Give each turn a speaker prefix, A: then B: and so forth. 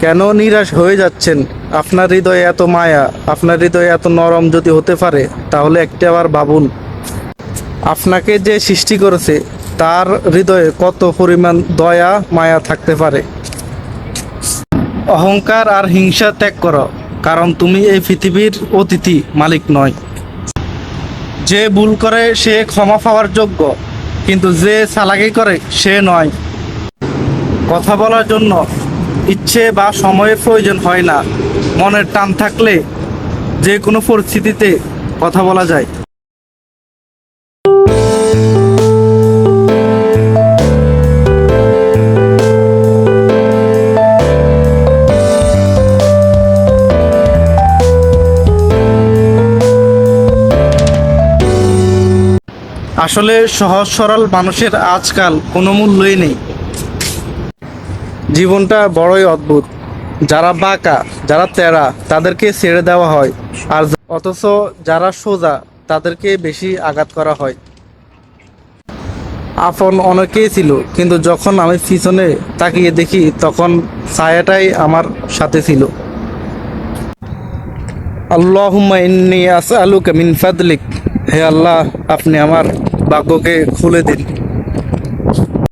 A: কেন নিরাশ হয়ে যাচ্ছেন? আপনার হৃদয়ে এত মায়া, আপনার হৃদয়ে এত নরম যদি হতে পারে, তাহলে একটাবার ভাবুন, আপনাকে যে সৃষ্টি করেছে তার হৃদয়ে কত পরিমাণ দয়া মায়া থাকতে পারে। অহংকার আর হিংসা ত্যাগ করো, কারণ তুমি এই পৃথিবীর অতিথি, মালিক নয়। যে ভুল করে সে ক্ষমা পাওয়ার যোগ্য, কিন্তু যে চালাকি করে সে নয়। কথা বলার জন্য ইচ্ছে বা সময়ের প্রয়োজন হয় না, মনের টান থাকলে যে কোনো পরিস্থিতিতে কথা বলা যায়। আসলে সহজ সরল মানুষের আজকাল কোনো মূল্যই নেই। জীবনটা বড়ই অদ্ভুত। যারা বাঁকা, যারা তেরা তাদেরকে ছেড়ে দেওয়া হয়, আর অথচ যারা সোজা তাদেরকে বেশি আঘাত করা হয়। আপন অনেকেই ছিল, কিন্তু যখন আমি পিছনে তাকিয়ে দেখি তখন ছায়াটাই আমার সাথে ছিল। আল্লাহুম্মা ইন্নী আসআলুকা মিন ফাদলিক, হে আল্লাহ, আপনি আমার ভাগ্যকে খুলে দিন।